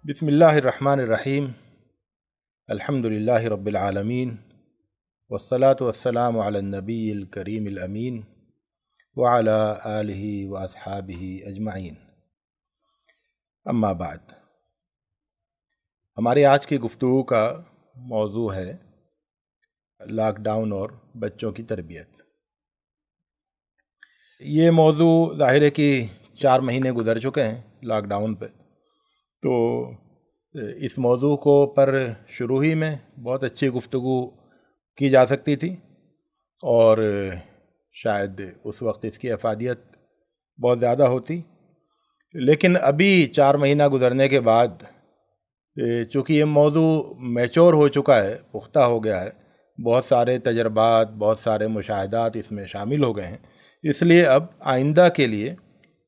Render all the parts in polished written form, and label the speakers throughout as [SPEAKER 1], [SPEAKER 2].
[SPEAKER 1] بسم اللہ الرحمن الرحیم الحمد للہ رب العالمین والصلاة والسلام علی النبی الکریم الامین وعلی آلہ واصحابہ اجمعین، اما بعد۔ ہماری آج کی گفتگو کا موضوع ہے لاک ڈاؤن اور بچوں کی تربیت۔ یہ موضوع ظاہر ہے کہ 4 مہینے گزر چکے ہیں لاک ڈاؤن پہ، تو اس موضوع کو پر شروع ہی میں بہت اچھی گفتگو کی جا سکتی تھی اور شاید اس وقت اس کی افادیت بہت زیادہ ہوتی، لیکن ابھی 4 مہینہ گزرنے کے بعد چونکہ یہ موضوع میچور ہو چکا ہے، پختہ ہو گیا ہے، بہت سارے تجربات، بہت سارے مشاہدات اس میں شامل ہو گئے ہیں، اس لیے اب آئندہ کے لیے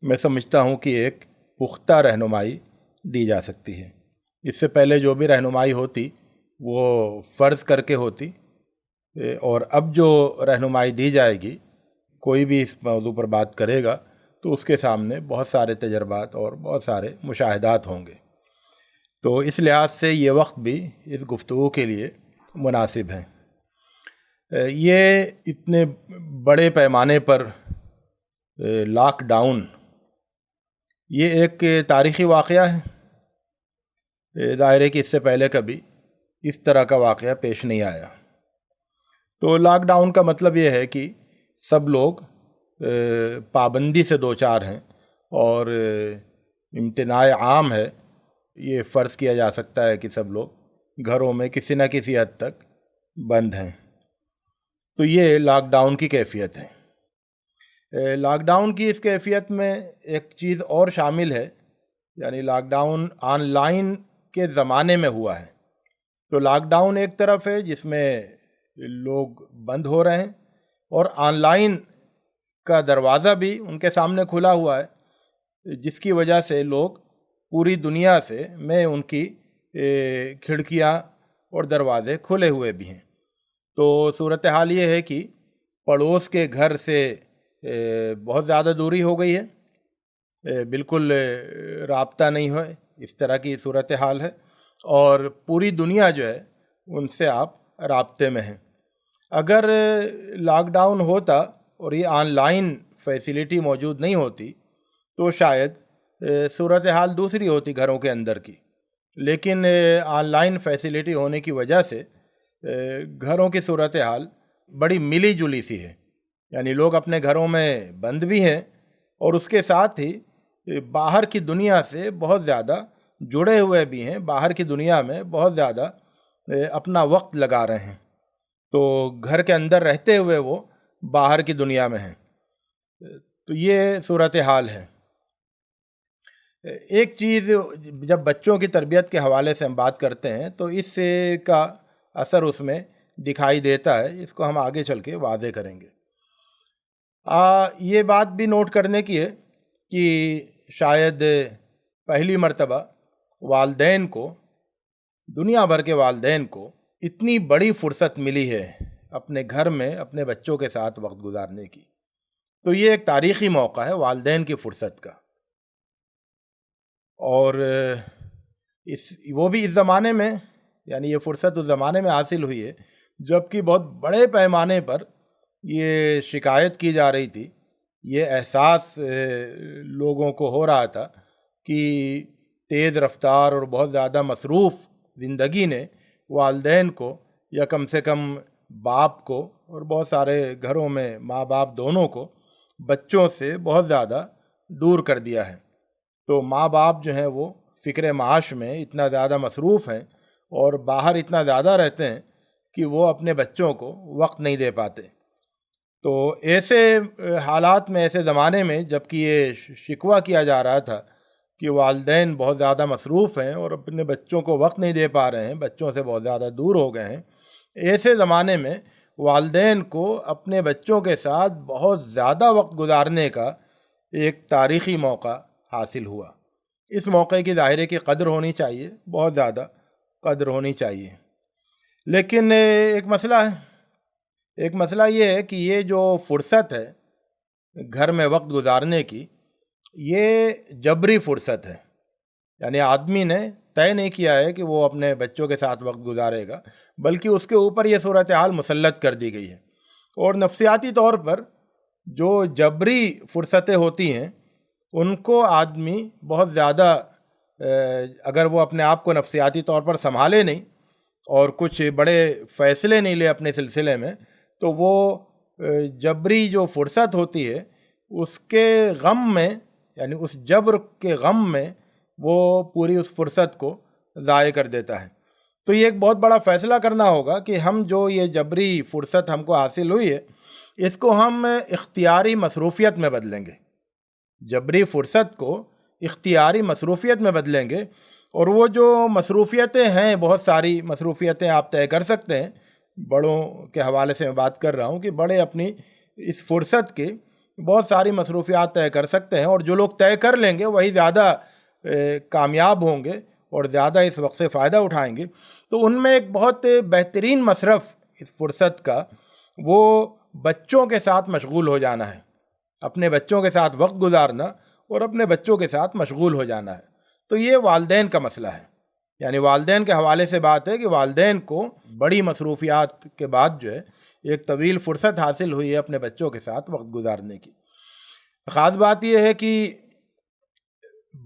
[SPEAKER 1] میں سمجھتا ہوں کہ ایک پختہ رہنمائی دی جا سکتی ہے۔ اس سے پہلے جو بھی رہنمائی ہوتی وہ فرض کر کے ہوتی، اور اب جو رہنمائی دی جائے گی، کوئی بھی اس موضوع پر بات کرے گا تو اس کے سامنے بہت سارے تجربات اور بہت سارے مشاہدات ہوں گے، تو اس لحاظ سے یہ وقت بھی اس گفتگو کے لیے مناسب ہے۔ یہ اتنے بڑے پیمانے پر لاک ڈاؤن یہ ایک تاریخی واقعہ ہے، ظاہر ہے کہ اس سے پہلے کبھی اس طرح کا واقعہ پیش نہیں آیا۔ تو لاک ڈاؤن کا مطلب یہ ہے کہ سب لوگ پابندی سے دوچار ہیں اور امتناع عام ہے، یہ فرض کیا جا سکتا ہے کہ سب لوگ گھروں میں کسی نہ کسی حد تک بند ہیں، تو یہ لاک ڈاؤن کی کیفیت ہے۔ لاک ڈاؤن کی اس کیفیت میں ایک چیز اور شامل ہے، یعنی لاک ڈاؤن آن لائن کے زمانے میں ہوا ہے۔ تو لاک ڈاؤن ایک طرف ہے جس میں لوگ بند ہو رہے ہیں، اور آن لائن کا دروازہ بھی ان کے سامنے کھلا ہوا ہے، جس کی وجہ سے لوگ پوری دنیا سے میں ان کی کھڑکیاں اور دروازے کھلے ہوئے بھی ہیں۔ تو صورتحال یہ ہے کہ پڑوس کے گھر سے بہت زیادہ دوری ہو گئی ہے، بالکل رابطہ نہیں ہے، اس طرح کی صورتحال ہے، اور پوری دنیا جو ہے ان سے آپ رابطے میں ہیں۔ اگر لاک ڈاؤن ہوتا اور یہ آن لائن فیسلٹی موجود نہیں ہوتی تو شاید صورتحال دوسری ہوتی گھروں کے اندر کی، لیکن آن لائن فیسلٹی ہونے کی وجہ سے گھروں کی صورتحال بڑی ملی جلی سی ہے، یعنی لوگ اپنے گھروں میں بند بھی ہیں اور اس کے ساتھ ہی باہر کی دنیا سے بہت زیادہ جڑے ہوئے بھی ہیں، باہر کی دنیا میں بہت زیادہ اپنا وقت لگا رہے ہیں، تو گھر کے اندر رہتے ہوئے وہ باہر کی دنیا میں ہیں۔ تو یہ صورتحال ہے۔ ایک چیز جب بچوں کی تربیت کے حوالے سے ہم بات کرتے ہیں تو اس کا اثر اس میں دکھائی دیتا ہے، اس کو ہم آگے چل کے واضح کریں گے۔ یہ بات بھی نوٹ کرنے کی ہے کہ شاید پہلی مرتبہ والدین کو، دنیا بھر کے والدین کو اتنی بڑی فرصت ملی ہے اپنے گھر میں اپنے بچوں کے ساتھ وقت گزارنے کی، تو یہ ایک تاریخی موقع ہے والدین کی فرصت کا، اور وہ بھی اس زمانے میں، یعنی یہ فرصت اس زمانے میں حاصل ہوئی ہے جب کہ بہت بڑے پیمانے پر یہ شکایت کی جا رہی تھی، یہ احساس لوگوں کو ہو رہا تھا کہ تیز رفتار اور بہت زیادہ مصروف زندگی نے والدین کو، یا کم سے کم باپ کو، اور بہت سارے گھروں میں ماں باپ دونوں کو بچوں سے بہت زیادہ دور کر دیا ہے۔ تو ماں باپ جو ہیں وہ فکر معاش میں اتنا زیادہ مصروف ہیں اور باہر اتنا زیادہ رہتے ہیں کہ وہ اپنے بچوں کو وقت نہیں دے پاتے۔ تو ایسے حالات میں، ایسے زمانے میں جب کہ یہ شکوہ کیا جا رہا تھا کہ والدین بہت زیادہ مصروف ہیں اور اپنے بچوں کو وقت نہیں دے پا رہے ہیں، بچوں سے بہت زیادہ دور ہو گئے ہیں، ایسے زمانے میں والدین کو اپنے بچوں کے ساتھ بہت زیادہ وقت گزارنے کا ایک تاریخی موقع حاصل ہوا۔ اس موقع کی ظاہر ہے کہ قدر ہونی چاہیے، بہت زیادہ قدر ہونی چاہیے، لیکن ایک مسئلہ یہ ہے کہ یہ جو فرصت ہے گھر میں وقت گزارنے کی، یہ جبری فرصت ہے، یعنی آدمی نے طے نہیں کیا ہے کہ وہ اپنے بچوں کے ساتھ وقت گزارے گا، بلکہ اس کے اوپر یہ صورتحال مسلط کر دی گئی ہے۔ اور نفسیاتی طور پر جو جبری فرصتیں ہوتی ہیں ان کو آدمی بہت زیادہ اگر وہ اپنے آپ کو نفسیاتی طور پر سنبھالے نہیں اور کچھ بڑے فیصلے نہیں لے اپنے سلسلے میں، تو وہ جبری جو فرصت ہوتی ہے اس کے غم میں، یعنی اس جبر کے غم میں وہ پوری اس فرصت کو ضائع کر دیتا ہے۔ تو یہ ایک بہت بڑا فیصلہ کرنا ہوگا کہ ہم جو یہ جبری فرصت ہم کو حاصل ہوئی ہے اس کو ہم اختیاری مصروفیت میں بدلیں گے، جبری فرصت کو اختیاری مصروفیت میں بدلیں گے۔ اور وہ جو مصروفیتیں ہیں، بہت ساری مصروفیتیں آپ طے کر سکتے ہیں، بڑوں کے حوالے سے میں بات کر رہا ہوں کہ بڑے اپنی اس فرصت کی بہت ساری مصروفیات طے کر سکتے ہیں، اور جو لوگ طے کر لیں گے وہی زیادہ کامیاب ہوں گے اور زیادہ اس وقت سے فائدہ اٹھائیں گے۔ تو ان میں ایک بہت بہترین مصرف اس فرصت کا وہ بچوں کے ساتھ مشغول ہو جانا ہے، اپنے بچوں کے ساتھ وقت گزارنا اور اپنے بچوں کے ساتھ مشغول ہو جانا ہے۔ تو یہ والدین کا مسئلہ ہے، یعنی والدین کے حوالے سے بات ہے کہ والدین کو بڑی مصروفیات کے بعد جو ہے ایک طویل فرصت حاصل ہوئی ہے اپنے بچوں کے ساتھ وقت گزارنے کی۔ خاص بات یہ ہے کہ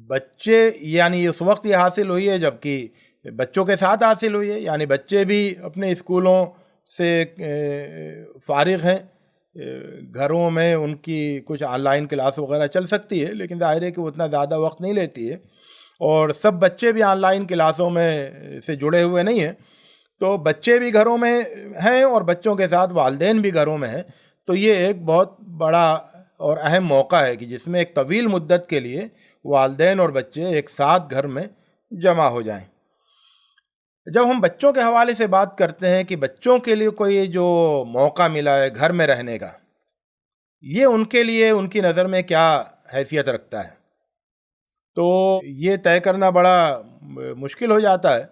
[SPEAKER 1] بچے، یعنی اس وقت یہ حاصل ہوئی ہے جبکہ بچوں کے ساتھ حاصل ہوئی ہے، یعنی بچے بھی اپنے اسکولوں سے فارغ ہیں، گھروں میں ان کی کچھ آن لائن کلاس وغیرہ چل سکتی ہے، لیکن ظاہر ہے کہ وہ اتنا زیادہ وقت نہیں لیتی ہے، اور سب بچے بھی آن لائن کلاسوں میں سے جڑے ہوئے نہیں ہیں۔ تو بچے بھی گھروں میں ہیں اور بچوں کے ساتھ والدین بھی گھروں میں ہیں۔ تو یہ ایک بہت بڑا اور اہم موقع ہے کہ جس میں ایک طویل مدت کے لیے والدین اور بچے ایک ساتھ گھر میں جمع ہو جائیں۔ جب ہم بچوں کے حوالے سے بات کرتے ہیں کہ بچوں کے لیے کوئی جو موقع ملا ہے گھر میں رہنے کا، یہ ان کے لیے ان کی نظر میں کیا حیثیت رکھتا ہے، تو یہ طے کرنا بڑا مشکل ہو جاتا ہے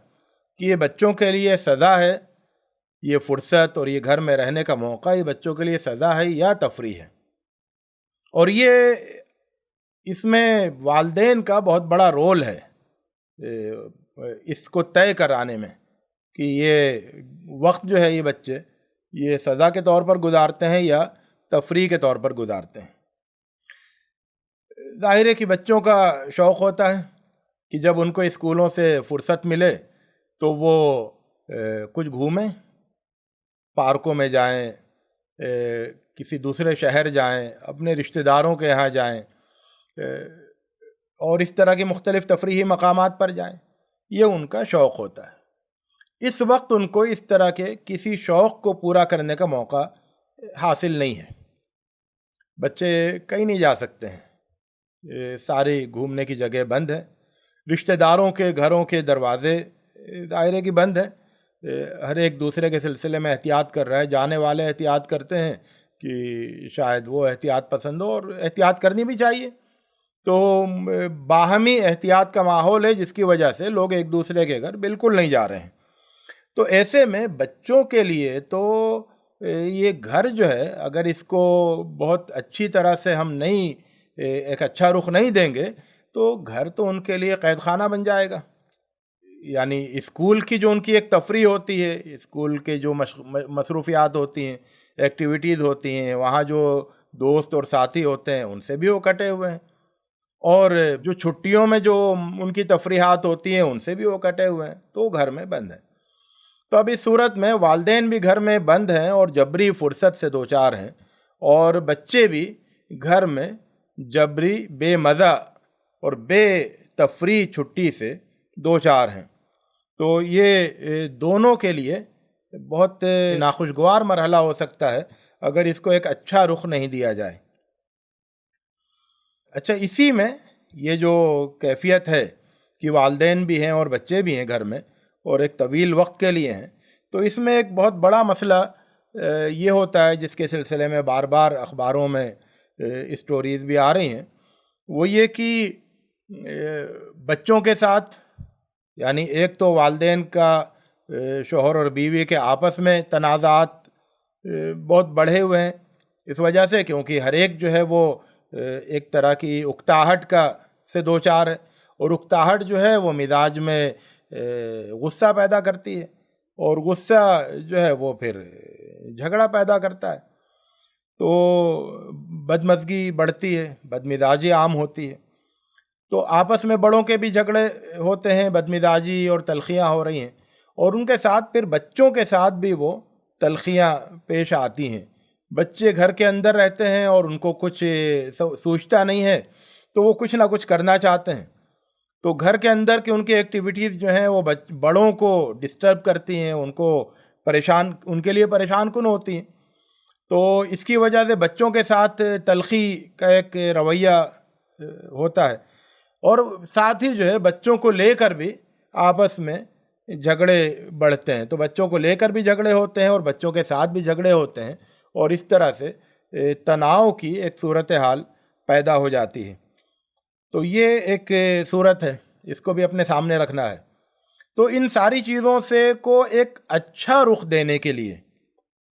[SPEAKER 1] کہ یہ بچوں کے لیے سزا ہے، یہ فرصت اور یہ گھر میں رہنے کا موقع یہ بچوں کے لیے سزا ہے یا تفریح ہے۔ اور یہ اس میں والدین کا بہت بڑا رول ہے اس کو طے کرانے میں کہ یہ وقت جو ہے یہ بچے یہ سزا کے طور پر گزارتے ہیں یا تفریح کے طور پر گزارتے ہیں۔ ظاہر ہے کہ بچوں کا شوق ہوتا ہے کہ جب ان کو اسکولوں سے فرصت ملے تو وہ کچھ گھومیں، پارکوں میں جائیں، کسی دوسرے شہر جائیں، اپنے رشتہ داروں کے یہاں جائیں، اور اس طرح کے مختلف تفریحی مقامات پر جائیں۔ یہ ان کا شوق ہوتا ہے۔ اس وقت ان کو اس طرح کے کسی شوق کو پورا کرنے کا موقع حاصل نہیں ہے۔ بچے کہیں نہیں جا سکتے ہیں، ساری گھومنے کی جگہ بند ہیں، رشتہ داروں کے گھروں کے دروازے ظاہر کی بند ہیں، ہر ایک دوسرے کے سلسلے میں احتیاط کر رہا ہے، جانے والے احتیاط کرتے ہیں کہ شاید وہ احتیاط پسند ہو، اور احتیاط کرنی بھی چاہیے۔ تو باہمی احتیاط کا ماحول ہے جس کی وجہ سے لوگ ایک دوسرے کے گھر بالکل نہیں جا رہے ہیں۔ تو ایسے میں بچوں کے لیے تو یہ گھر جو ہے اگر اس کو بہت اچھی طرح سے ہم نہیں ایک اچھا رخ نہیں دیں گے تو گھر تو ان کے لیے قید خانہ بن جائے گا۔ یعنی اسکول کی جو ان کی ایک تفریح ہوتی ہے، اسکول کے جو مصروفیات ہوتی ہیں، ایکٹیویٹیز ہوتی ہیں، وہاں جو دوست اور ساتھی ہوتے ہیں ان سے بھی وہ کٹے ہوئے ہیں، اور جو چھٹیوں میں جو ان کی تفریحات ہوتی ہیں ان سے بھی وہ کٹے ہوئے ہیں، تو وہ گھر میں بند ہیں۔ تو اب اس صورت میں والدین بھی گھر میں بند ہیں اور جبری فرصت سے دوچار ہیں، اور بچے بھی گھر میں جبری بے مزہ اور بے تفریح چھٹی سے دوچار ہیں۔ تو یہ دونوں کے لیے بہت ناخوشگوار مرحلہ ہو سکتا ہے اگر اس کو ایک اچھا رخ نہیں دیا جائے۔ اچھا، اسی میں یہ جو کیفیت ہے کہ والدین بھی ہیں اور بچے بھی ہیں گھر میں اور ایک طویل وقت کے لیے ہیں، تو اس میں ایک بہت بڑا مسئلہ یہ ہوتا ہے جس کے سلسلے میں بار بار اخباروں میں اسٹوریز بھی آ رہی ہیں، وہ یہ کہ بچوں کے ساتھ، یعنی ایک تو والدین کا شوہر اور بیوی کے آپس میں تنازعات بہت بڑھے ہوئے ہیں، اس وجہ سے کیونکہ ہر ایک جو ہے وہ ایک طرح کی اکتاہٹ کا سے دوچار ہے، اور اکتاہٹ جو ہے وہ مزاج میں غصہ پیدا کرتی ہے، اور غصہ جو ہے وہ پھر جھگڑا پیدا کرتا ہے، تو بدمزگی بڑھتی ہے، بدمزاجی عام ہوتی ہے۔ تو آپس میں بڑوں کے بھی جھگڑے ہوتے ہیں، بدمزاجی اور تلخیاں ہو رہی ہیں، اور ان کے ساتھ پھر بچوں کے ساتھ بھی وہ تلخیاں پیش آتی ہیں۔ بچے گھر کے اندر رہتے ہیں اور ان کو کچھ سوچتا نہیں ہے، تو وہ کچھ نہ کچھ کرنا چاہتے ہیں، تو گھر کے اندر کی ان کی ایکٹیویٹیز جو ہیں وہ بڑوں کو ڈسٹرب کرتی ہیں، ان کو پریشان، ان کے لیے پریشان کن ہوتی ہیں۔ تو اس کی وجہ سے بچوں کے ساتھ تلخی کا ایک رویہ ہوتا ہے، اور ساتھ ہی جو ہے بچوں کو لے کر بھی آپس میں جھگڑے بڑھتے ہیں، تو بچوں کو لے کر بھی جھگڑے ہوتے ہیں اور بچوں کے ساتھ بھی جھگڑے ہوتے ہیں، اور اس طرح سے تناؤ کی ایک صورتحال پیدا ہو جاتی ہے۔ تو یہ ایک صورت ہے، اس کو بھی اپنے سامنے رکھنا ہے۔ تو ان ساری چیزوں سے کو ایک اچھا رخ دینے کے لیے،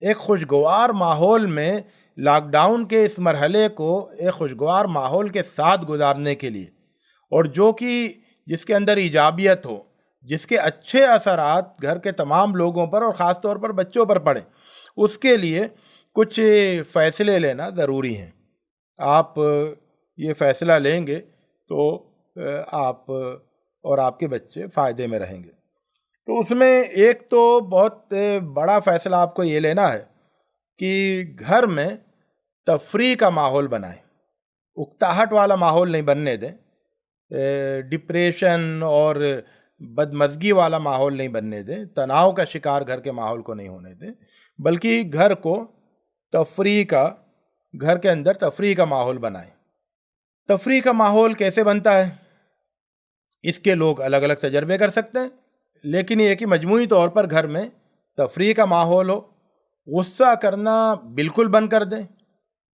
[SPEAKER 1] ایک خوشگوار ماحول میں لاک ڈاؤن کے اس مرحلے کو ایک خوشگوار ماحول کے ساتھ گزارنے کے لیے، اور جو کہ جس کے اندر ایجابیت ہو، جس کے اچھے اثرات گھر کے تمام لوگوں پر اور خاص طور پر بچوں پر پڑیں، اس کے لیے کچھ فیصلے لینا ضروری ہیں۔ آپ یہ فیصلہ لیں گے تو آپ اور آپ کے بچے فائدے میں رہیں گے۔ تو اس میں ایک تو بہت بڑا فیصلہ آپ کو یہ لینا ہے کہ گھر میں تفریح کا ماحول بنائیں، اکتاہٹ والا ماحول نہیں بننے دیں، ڈپریشن اور بدمزگی والا ماحول نہیں بننے دیں، تناؤ کا شکار گھر کے ماحول کو نہیں ہونے دیں، بلکہ گھر کو گھر کے اندر تفریح کا ماحول بنائیں۔ تفریح کا ماحول کیسے بنتا ہے؟ اس کے لوگ الگ الگ تجربے کر سکتے ہیں، لیکن یہ کہ مجموعی طور پر گھر میں تفریح کا ماحول ہو، غصہ کرنا بالکل بند کر دیں،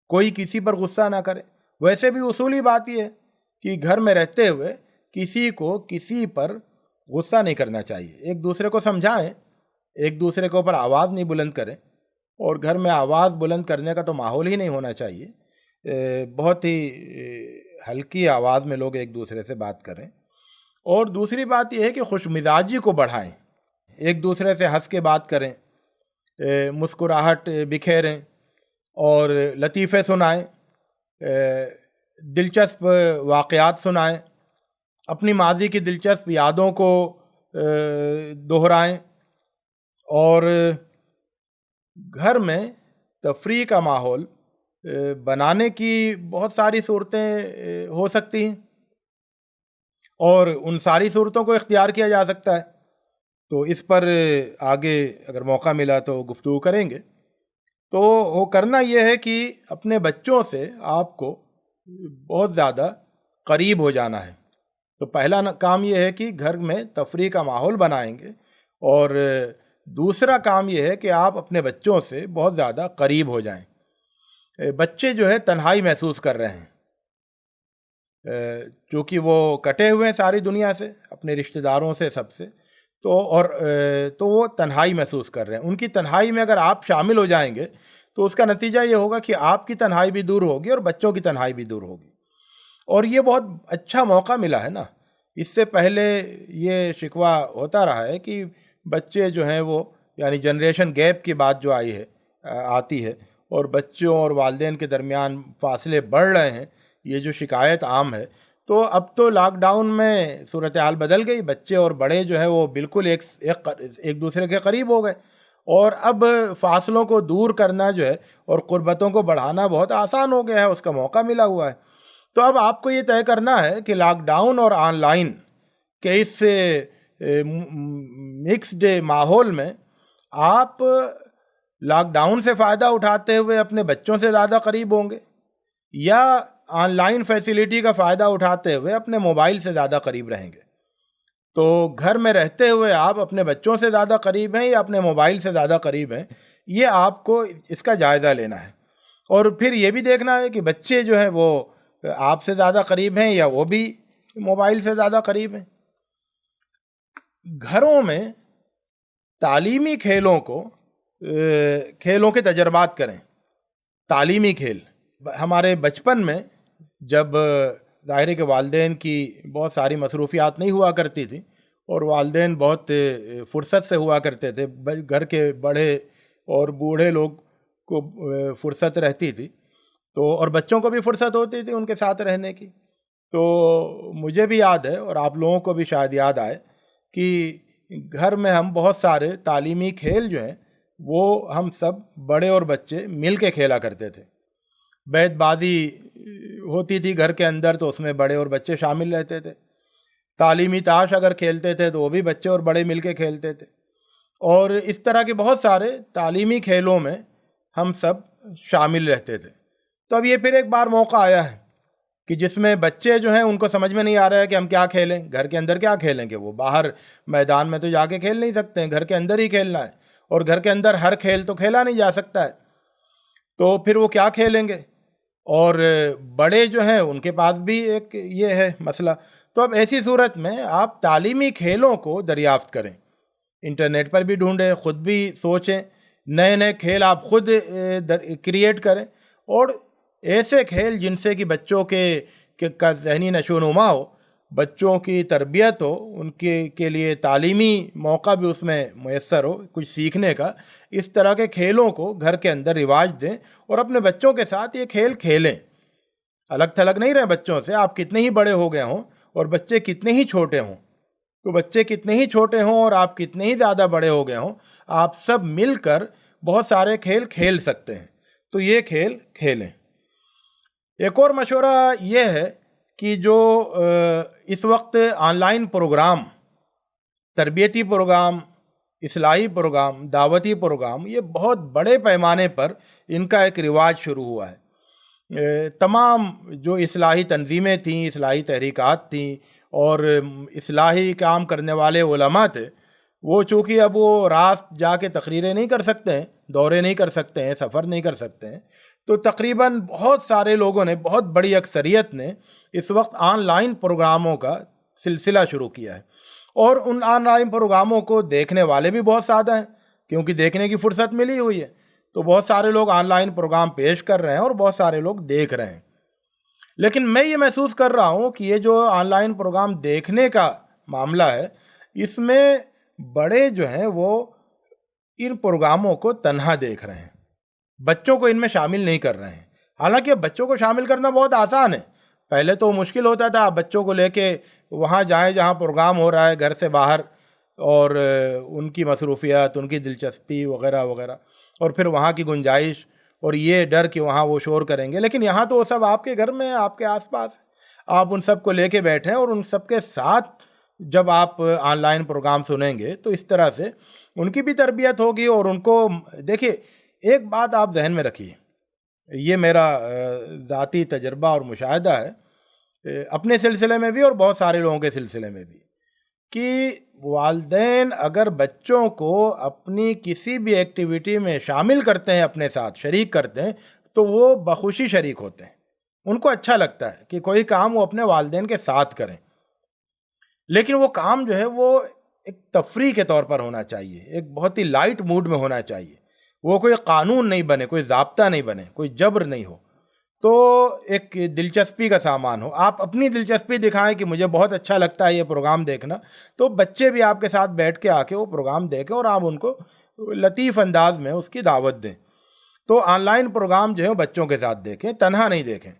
[SPEAKER 1] کوئی کسی پر غصہ نہ کرے۔ ویسے بھی اصولی بات یہ ہے کہ گھر میں رہتے ہوئے کسی کو کسی پر غصہ نہیں کرنا چاہیے، ایک دوسرے کو سمجھائیں، ایک دوسرے کے اوپر آواز نہیں بلند کریں، اور گھر میں آواز بلند کرنے کا تو ماحول ہی نہیں ہونا چاہیے، بہت ہی ہلکی آواز میں لوگ ایک دوسرے سے بات کریں۔ اور دوسری بات یہ ہے کہ خوش مزاجی کو بڑھائیں، ایک دوسرے سے ہنس کے بات کریں، مسکراہٹ بکھیریں اور لطیفے سنائیں، دلچسپ واقعات سنائیں، اپنی ماضی کی دلچسپ یادوں کو دہرائیں، اور گھر میں تفریح کا ماحول بنانے کی بہت ساری صورتیں ہو سکتی ہیں، اور ان ساری صورتوں کو اختیار کیا جا سکتا ہے۔ تو اس پر آگے اگر موقع ملا تو گفتگو کریں گے۔ تو وہ کرنا یہ ہے کہ اپنے بچوں سے آپ کو بہت زیادہ قریب ہو جانا ہے۔ تو پہلا کام یہ ہے کہ گھر میں تفریح کا ماحول بنائیں گے، اور دوسرا کام یہ ہے کہ آپ اپنے بچوں سے بہت زیادہ قریب ہو جائیں۔ بچے جو ہے تنہائی محسوس کر رہے ہیں، چونکہ وہ کٹے ہوئے ہیں ساری دنیا سے، اپنے رشتہ داروں سے، سب سے، تو وہ تنہائی محسوس کر رہے ہیں۔ ان کی تنہائی میں اگر آپ شامل ہو جائیں گے تو اس کا نتیجہ یہ ہوگا کہ آپ کی تنہائی بھی دور ہوگی اور بچوں کی تنہائی بھی دور ہوگی۔ اور یہ بہت اچھا موقع ملا ہے نا۔ اس سے پہلے یہ شکوہ ہوتا رہا ہے کہ بچے جو ہیں وہ، یعنی جنریشن گیپ کی بات جو آتی ہے، اور بچوں اور والدین کے درمیان فاصلے بڑھ رہے ہیں، یہ جو شکایت عام ہے۔ تو اب تو لاک ڈاؤن میں صورتحال بدل گئی، بچے اور بڑے جو ہیں وہ بالکل ایک دوسرے کے قریب ہو گئے، اور اب فاصلوں کو دور کرنا جو ہے اور قربتوں کو بڑھانا بہت آسان ہو گیا ہے، اس کا موقع ملا ہوا ہے۔ تو اب آپ کو یہ طے کرنا ہے کہ لاک ڈاؤن اور آن لائن کے اس مکسڈ ماحول میں آپ لاک ڈاؤن سے فائدہ اٹھاتے ہوئے اپنے بچوں سے زیادہ قریب ہوں گے، یا آن لائن فیسلٹی کا فائدہ اٹھاتے ہوئے اپنے موبائل سے زیادہ قریب رہیں گے۔ تو گھر میں رہتے ہوئے آپ اپنے بچوں سے زیادہ قریب ہیں یا اپنے موبائل سے زیادہ قریب ہیں، یہ آپ کو اس کا جائزہ لینا ہے، اور پھر یہ بھی دیکھنا ہے کہ بچے جو ہیں وہ آپ سے زیادہ قریب ہیں یا وہ بھی موبائل سے زیادہ قریب ہیں۔ گھروں میں تعلیمی کھیلوں کے تجربات کریں۔ تعلیمی کھیل ہمارے بچپن میں، جب ظاہر ہے کہ والدین کی بہت ساری مصروفیات نہیں ہوا کرتی تھی، اور والدین بہت فرصت سے ہوا کرتے تھے، گھر کے بڑے اور بوڑھے لوگ کو فرصت رہتی تھی، تو اور بچوں کو بھی فرصت ہوتی تھی ان کے ساتھ رہنے کی۔ تو مجھے بھی یاد ہے اور آپ لوگوں کو بھی شاید یاد آئے کہ گھر میں ہم بہت سارے تعلیمی کھیل جو ہیں وہ ہم سب بڑے اور بچے مل کے کھیلا کرتے تھے۔ بیت بازی ہوتی تھی گھر کے اندر تو اس میں بڑے اور بچے شامل رہتے تھے۔ تعلیمی تاش اگر کھیلتے تھے تو وہ بھی بچے اور بڑے مل کے کھیلتے تھے، اور اس طرح کے بہت سارے تعلیمی کھیلوں میں ہم سب شامل رہتے تھے۔ تو اب یہ پھر ایک بار موقع آیا ہے کہ جس میں بچے جو ہیں ان کو سمجھ میں نہیں آ رہا ہے کہ ہم کیا کھیلیں، گھر کے اندر کیا کھیلیں گے، وہ باہر میدان میں تو جا کے کھیل نہیں سکتے ہیں، گھر کے اندر ہی کھیلنا ہے، اور گھر کے اندر ہر کھیل تو کھیلا نہیں جا سکتا ہے، تو پھر وہ کیا کھیلیں گے، اور بڑے جو ہیں ان کے پاس بھی ایک یہ ہے مسئلہ۔ تو اب ایسی صورت میں آپ تعلیمی کھیلوں کو دریافت کریں، انٹرنیٹ پر بھی ڈھونڈیں، خود بھی سوچیں، نئے نئے کھیل آپ خود کریٹ کریں، اور ایسے کھیل جن سے کہ بچوں کا ذہنی نشو و نما ہو، بچوں کی تربیت ہو، ان کے لیے تعلیمی موقع بھی اس میں میسر ہو کچھ سیکھنے کا، اس طرح کے کھیلوں کو گھر کے اندر رواج دیں اور اپنے بچوں کے ساتھ یہ کھیل کھیلیں۔ الگ تھلگ نہیں رہیں بچوں سے، آپ کتنے ہی بڑے ہو گئے ہوں اور بچے کتنے ہی چھوٹے ہوں، تو بچے کتنے ہی چھوٹے ہوں اور آپ کتنے ہی زیادہ بڑے ہو گئے ہوں، آپ سب مل کر بہت سارے کھیل کھیل سکتے ہیں، تو یہ کھیل کھیلیں۔ ایک اور مشورہ یہ ہے کہ جو اس وقت آن لائن پروگرام، تربیتی پروگرام، اصلاحی پروگرام، دعوتی پروگرام، یہ بہت بڑے پیمانے پر ان کا ایک رواج شروع ہوا ہے۔ تمام جو اصلاحی تنظیمیں تھیں، اصلاحی تحریکات تھیں اور اصلاحی کام کرنے والے علماء تھے، وہ چونکہ اب وہ راست جا کے تقریریں نہیں کر سکتے ہیں، دورے نہیں کر سکتے ہیں، سفر نہیں کر سکتے ہیں، تو تقریباً بہت سارے لوگوں نے، بہت بڑی اکثریت نے اس وقت آن لائن پروگراموں کا سلسلہ شروع کیا ہے، اور ان آن لائن پروگراموں کو دیکھنے والے بھی بہت زیادہ ہیں، کیونکہ دیکھنے کی فرصت ملی ہوئی ہے، تو بہت سارے لوگ آن لائن پروگرام پیش کر رہے ہیں اور بہت سارے لوگ دیکھ رہے ہیں۔ لیکن میں یہ محسوس کر رہا ہوں کہ یہ جو آن لائن پروگرام دیکھنے کا معاملہ ہے، اس میں بڑے جو ہیں وہ ان پروگراموں کو تنہا دیکھ رہے ہیں، بچوں کو ان میں شامل نہیں کر رہے ہیں۔ حالانکہ بچوں کو شامل کرنا بہت آسان ہے، پہلے تو مشکل ہوتا تھا، آپ بچوں کو لے کے وہاں جائیں جہاں پروگرام ہو رہا ہے گھر سے باہر، اور ان کی مصروفیات، ان کی دلچسپی وغیرہ وغیرہ، اور پھر وہاں کی گنجائش، اور یہ ڈر کہ وہاں وہ شور کریں گے۔ لیکن یہاں تو وہ سب آپ کے گھر میں، آپ کے آس پاس، آپ ان سب کو لے کے بیٹھیں، اور ان سب کے ساتھ جب آپ آن لائن پروگرام سنیں گے تو اس طرح سے ان کی بھی تربیت ہوگی، اور ان کو دیکھیے ایک بات آپ ذہن میں رکھیے، یہ میرا ذاتی تجربہ اور مشاہدہ ہے اپنے سلسلے میں بھی اور بہت سارے لوگوں کے سلسلے میں بھی، کہ والدین اگر بچوں کو اپنی کسی بھی ایکٹیویٹی میں شامل کرتے ہیں، اپنے ساتھ شریک کرتے ہیں، تو وہ بخوشی شریک ہوتے ہیں، ان کو اچھا لگتا ہے کہ کوئی کام وہ اپنے والدین کے ساتھ کریں، لیکن وہ کام جو ہے وہ ایک تفریح کے طور پر ہونا چاہیے، ایک بہت ہی لائٹ موڈ میں ہونا چاہیے، وہ کوئی قانون نہیں بنے، کوئی ضابطہ نہیں بنے، کوئی جبر نہیں ہو، تو ایک دلچسپی کا سامان ہو، آپ اپنی دلچسپی دکھائیں کہ مجھے بہت اچھا لگتا ہے یہ پروگرام دیکھنا، تو بچے بھی آپ کے ساتھ بیٹھ کے آ کے وہ پروگرام دیکھیں، اور آپ ان کو لطیف انداز میں اس کی دعوت دیں۔ تو آن لائن پروگرام جو ہے بچوں کے ساتھ دیکھیں، تنہا نہیں دیکھیں،